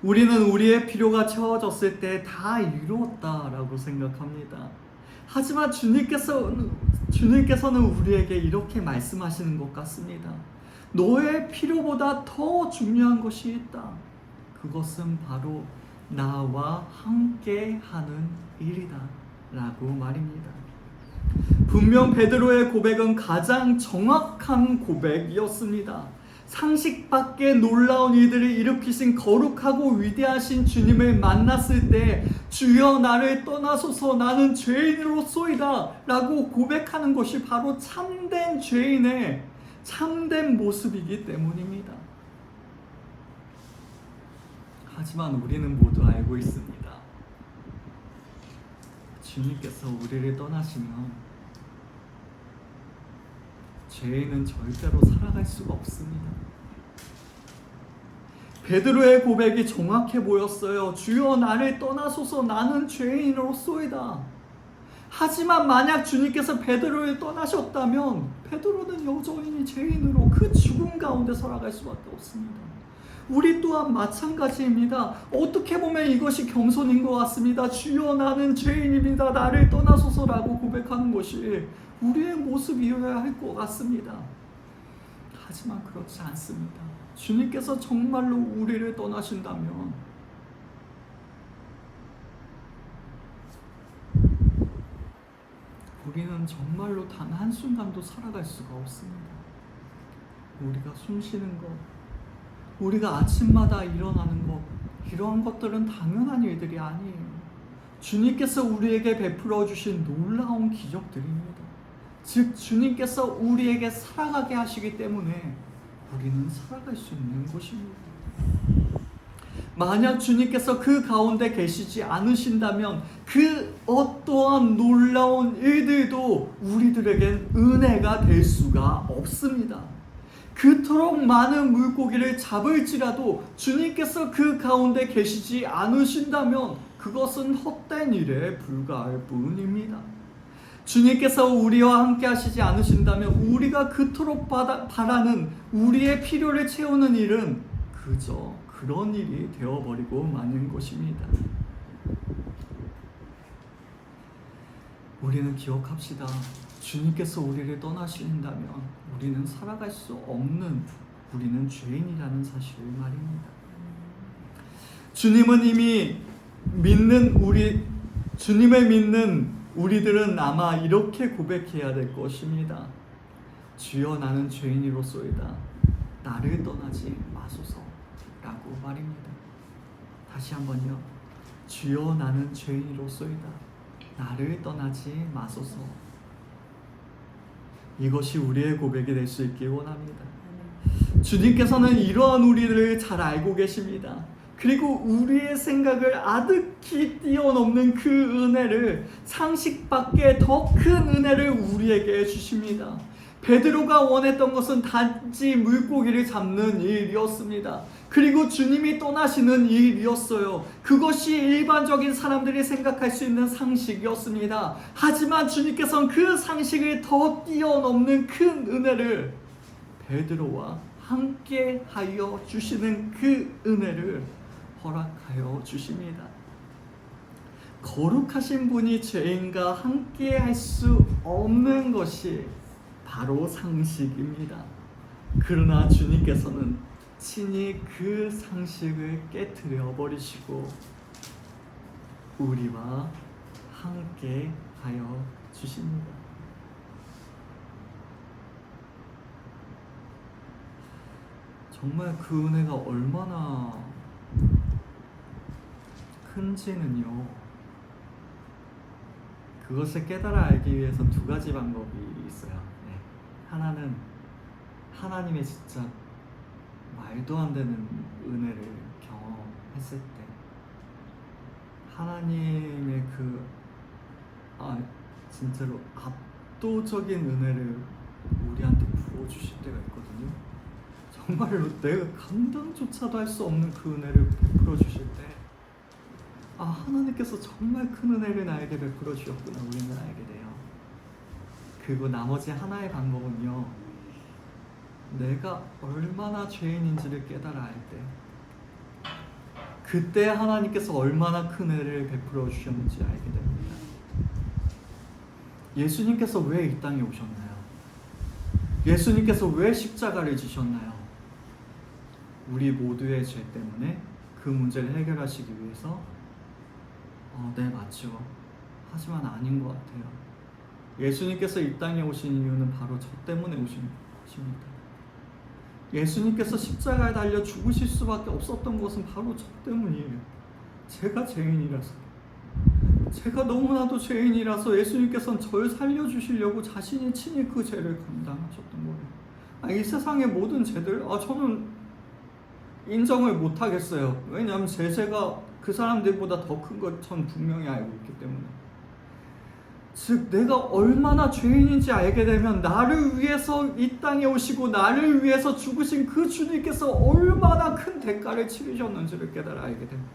우리는 우리의 필요가 채워졌을 때 다 이루었다라고 생각합니다. 하지만 주님께서는 우리에게 이렇게 말씀하시는 것 같습니다. 너의 필요보다 더 중요한 것이 있다. 그것은 바로 나와 함께 하는 일이다 라고 말입니다. 분명 베드로의 고백은 가장 정확한 고백이었습니다. 상식 밖의 놀라운 일들을 일으키신 거룩하고 위대하신 주님을 만났을 때 주여 나를 떠나소서 나는 죄인으로소이다 라고 고백하는 것이 바로 참된 죄인의 참된 모습이기 때문입니다. 하지만 우리는 모두 알고 있습니다. 주님께서 우리를 떠나시면 죄인은 절대로 살아갈 수가 없습니다. 베드로의 고백이 정확해 보였어요. 주여 나를 떠나소서 나는 죄인으로소이다. 하지만 만약 주님께서 베드로를 떠나셨다면 베드로는 여전히 죄인으로 그 죽음 가운데 살아갈 수밖에 없습니다. 우리 또한 마찬가지입니다. 어떻게 보면 이것이 겸손인 것 같습니다. 주여 나는 죄인입니다. 나를 떠나소서라고 고백하는 것이 우리의 모습이어야 할 것 같습니다. 하지만 그렇지 않습니다. 주님께서 정말로 우리를 떠나신다면 우리는 정말로 단 한순간도 살아갈 수가 없습니다. 우리가 숨 쉬는 것, 우리가 아침마다 일어나는 것, 이러한 것들은 당연한 일들이 아니에요. 주님께서 우리에게 베풀어 주신 놀라운 기적들입니다. 즉 주님께서 우리에게 살아가게 하시기 때문에 우리는 살아갈 수 있는 것입니다. 만약 주님께서 그 가운데 계시지 않으신다면 그 어떠한 놀라운 일들도 우리들에겐 은혜가 될 수가 없습니다. 그토록 많은 물고기를 잡을지라도 주님께서 그 가운데 계시지 않으신다면 그것은 헛된 일에 불과할 뿐입니다. 주님께서 우리와 함께 하시지 않으신다면 우리가 그토록 바라는 우리의 필요를 채우는 일은 그저 그런 일이 되어버리고 마는 것입니다. 우리는 기억합시다. 주님께서 우리를 떠나신다면 우리는 살아갈 수 없는 우리는 죄인이라는 사실을 말입니다. 주님을 믿는 우리들은 아마 이렇게 고백해야 될 것입니다. 주여 나는 죄인이로소이다. 나를 떠나지 마소서 라고 말입니다. 다시 한번요. 주여 나는 죄인이로소이다. 나를 떠나지 마소서. 이것이 우리의 고백이 될 수 있길 원합니다. 주님께서는 이러한 우리를 잘 알고 계십니다. 그리고 우리의 생각을 아득히 뛰어넘는 그 은혜를, 상식 밖에 더 큰 은혜를 우리에게 주십니다. 베드로가 원했던 것은 단지 물고기를 잡는 일이었습니다. 그리고 주님이 떠나시는 일이었어요. 그것이 일반적인 사람들이 생각할 수 있는 상식이었습니다. 하지만 주님께서는 그 상식을 더 뛰어넘는 큰 은혜를, 베드로와 함께 하여 주시는 그 은혜를 허락하여 주십니다. 거룩하신 분이 죄인과 함께 할 수 없는 것이 바로 상식입니다. 그러나 주님께서는 친히 그 상식을 깨트려 버리시고 우리와 함께 하여 주십니다. 정말 그 은혜가 얼마나 큰지는요, 그것을 깨달아 알기 위해서 두 가지 방법이 있어요. 네. 하나는 하나님의 진짜 말도 안 되는 은혜를 경험했을 때 하나님의 진짜로 압도적인 은혜를 우리한테 부어주실 때가 있거든요. 정말로 내가 감당조차도 할 수 없는 그 은혜를 베풀어 주실 때 하나님께서 정말 큰 은혜를 나에게 베풀어 주셨구나 우리는 알게 돼요. 그리고 나머지 하나의 방법은요, 내가 얼마나 죄인인지를 깨달아 알 때 그때 하나님께서 얼마나 큰 은혜를 베풀어 주셨는지 알게 됩니다. 예수님께서 왜 이 땅에 오셨나요? 예수님께서 왜 십자가를 지셨나요? 우리 모두의 죄 때문에 그 문제를 해결하시기 위해서 네, 맞죠. 하지만 아닌 것 같아요. 예수님께서 이 땅에 오신 이유는 바로 저 때문에 오신 것입니다. 예수님께서 십자가에 달려 죽으실 수밖에 없었던 것은 바로 저 때문이에요. 제가 죄인이라서, 제가 너무나도 죄인이라서 예수님께서는 저를 살려주시려고 자신이 친히 그 죄를 감당하셨던 거예요. 이 세상의 모든 죄들 저는 인정을 못하겠어요. 왜냐하면 제 죄가 그 사람들보다 더 큰 것 전 분명히 알고 있기 때문에. 즉 내가 얼마나 죄인인지 알게 되면 나를 위해서 이 땅에 오시고 나를 위해서 죽으신 그 주님께서 얼마나 큰 대가를 치르셨는지를 깨달아 알게 됩니다.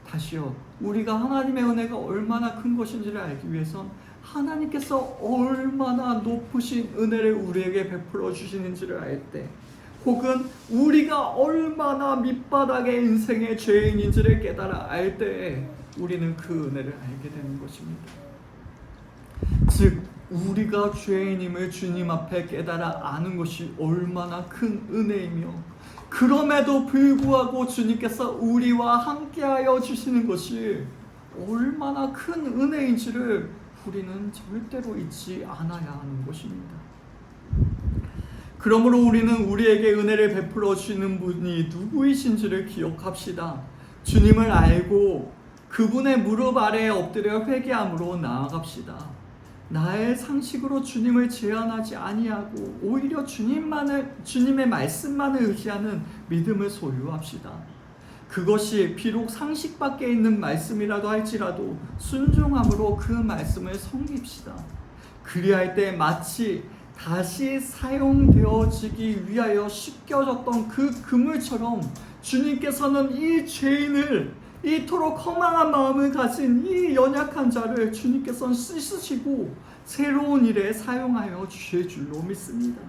다시요, 우리가 하나님의 은혜가 얼마나 큰 것인지를 알기 위해선 하나님께서 얼마나 높으신 은혜를 우리에게 베풀어 주시는지를 알 때, 혹은 우리가 얼마나 밑바닥의 인생의 죄인인지를 깨달아 알 때 우리는 그 은혜를 알게 되는 것입니다. 즉 우리가 죄인임을 주님 앞에 깨달아 아는 것이 얼마나 큰 은혜이며, 그럼에도 불구하고 주님께서 우리와 함께하여 주시는 것이 얼마나 큰 은혜인지를 우리는 절대로 잊지 않아야 하는 것입니다. 그러므로 우리는 우리에게 은혜를 베풀어 주시는 분이 누구이신지를 기억합시다. 주님을 알고 그분의 무릎 아래에 엎드려 회개함으로 나아갑시다. 나의 상식으로 주님을 제한하지 아니하고 오히려 주님의 말씀만을 의지하는 믿음을 소유합시다. 그것이 비록 상식 밖에 있는 말씀이라도 할지라도 순종함으로 그 말씀을 섬깁시다. 그리할 때 마치 다시 사용되어지기 위하여 씻겨졌던 그 그물처럼 주님께서는 이 죄인을, 이토록 허망한 마음을 가진 이 연약한 자를 주님께서는 씻으시고 새로운 일에 사용하여 주실 줄로 믿습니다.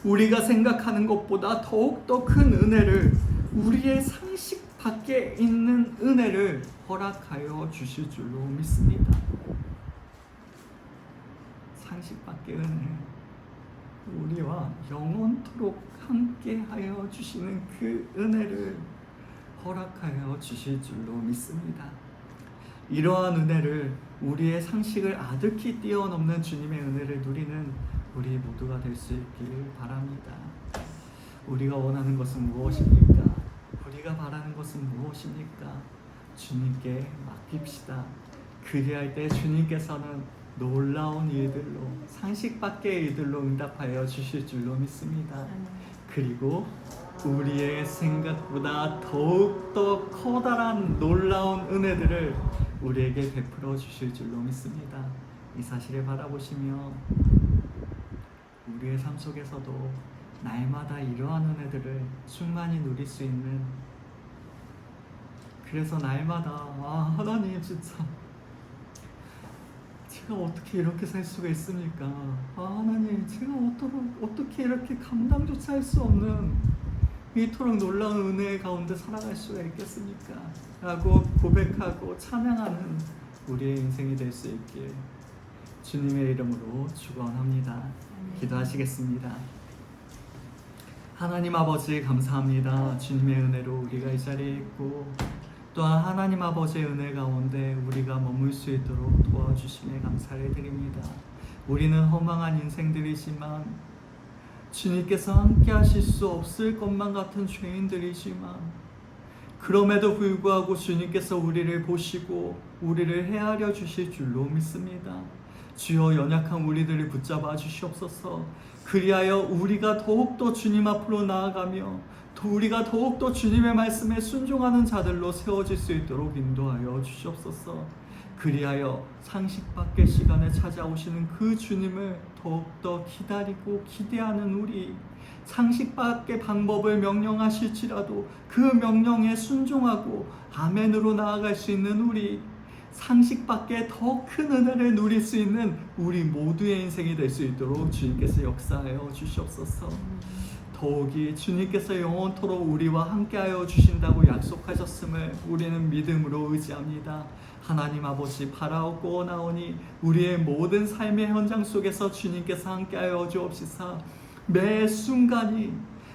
우리가 생각하는 것보다 더욱더 큰 은혜를, 우리의 상식 밖에 있는 은혜를 허락하여 주실 줄로 믿습니다. 상식 밖의 은혜, 우리와 영원토록 함께하여 주시는 그 은혜를 허락하여 주실 줄로 믿습니다. 이러한 은혜를, 우리의 상식을 아득히 뛰어넘는 주님의 은혜를 누리는 우리 모두가 될 수 있길 바랍니다. 우리가 원하는 것은 무엇입니까? 우리가 바라는 것은 무엇입니까? 주님께 맡깁시다. 그리할 때 주님께서는 놀라운 일들로, 상식 밖의 일들로 응답하여 주실 줄로 믿습니다. 그리고 우리의 생각보다 더욱더 커다란 놀라운 은혜들을 우리에게 베풀어 주실 줄로 믿습니다. 이 사실을 바라보시며 우리의 삶 속에서도 날마다 이러한 은혜들을 충만히 누릴 수 있는, 그래서 날마다 하나님 진짜 제가 어떻게 이렇게 살 수가 있습니까? 하나님 제가 어떻게 이렇게 감당조차 할 수 없는 이토록 놀라운 은혜 가운데 살아갈 수가 있겠습니까? 라고 고백하고 찬양하는 우리의 인생이 될 수 있길 주님의 이름으로 축원합니다. 기도하시겠습니다. 하나님 아버지 감사합니다. 주님의 은혜로 우리가 이 자리에 있고 또한 하나님 아버지의 은혜 가운데 우리가 머물 수 있도록 도와주심에 감사를 드립니다. 우리는 허망한 인생들이지만 주님께서 함께 하실 수 없을 것만 같은 죄인들이지만 그럼에도 불구하고 주님께서 우리를 보시고 우리를 헤아려 주실 줄로 믿습니다. 주여 연약한 우리들을 붙잡아 주시옵소서. 그리하여 우리가 더욱더 주님 앞으로 나아가며 우리가 더욱더 주님의 말씀에 순종하는 자들로 세워질 수 있도록 인도하여 주시옵소서. 그리하여 상식 밖의 시간에 찾아오시는 그 주님을 더욱더 기다리고 기대하는 우리, 상식 밖의 방법을 명령하실지라도 그 명령에 순종하고 아멘으로 나아갈 수 있는 우리, 상식 밖에 더 큰 은혜를 누릴 수 있는 우리 모두의 인생이 될 수 있도록 주님께서 역사하여 주시옵소서. 더욱이 주님께서 영원토록 우리와 함께하여 주신다고 약속하셨음을 우리는 믿음으로 의지합니다. 하나님 아버지 바라옵고 나오니 우리의 모든 삶의 현장 속에서 주님께서 함께하여 주옵시사. 매 순간이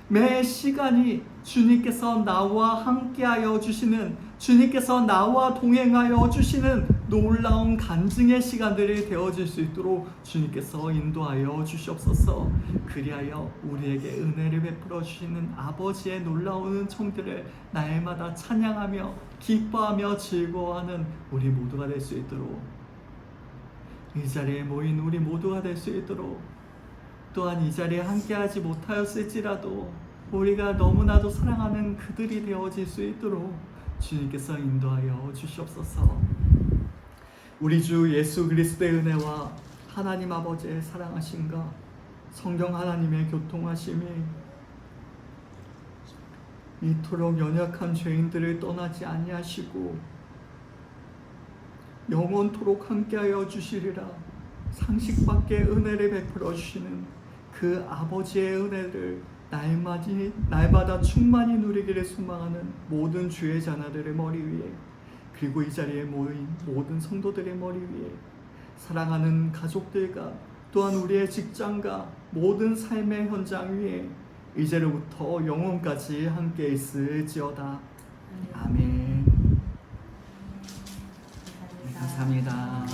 매 시간이 주님께서 나와 함께하여 주시는, 주님께서 나와 동행하여 주시는 놀라운 간증의 시간들이 되어질 수 있도록 주님께서 인도하여 주시옵소서. 그리하여 우리에게 은혜를 베풀어 주시는 아버지의 놀라운 은총들을 날마다 찬양하며 기뻐하며 즐거워하는 우리 모두가 될 수 있도록, 이 자리에 모인 우리 모두가 될 수 있도록, 또한 이 자리에 함께하지 못하였을지라도 우리가 너무나도 사랑하는 그들이 되어질 수 있도록 주님께서 인도하여 주시옵소서. 우리 주 예수 그리스도의 은혜와 하나님 아버지의 사랑하심과 성령 하나님의 교통하심이 이토록 연약한 죄인들을 떠나지 아니하시고 영원토록 함께하여 주시리라 상식 밖의 은혜를 베풀어 주시는 그 아버지의 은혜를 날마다 충만히 누리기를 소망하는 모든 주의 자녀들의 머리 위에, 그리고 이 자리에 모인 모든 성도들의 머리 위에, 사랑하는 가족들과 또한 우리의 직장과 모든 삶의 현장 위에 이제로부터 영원까지 함께 있을지어다. 아멘. 감사합니다.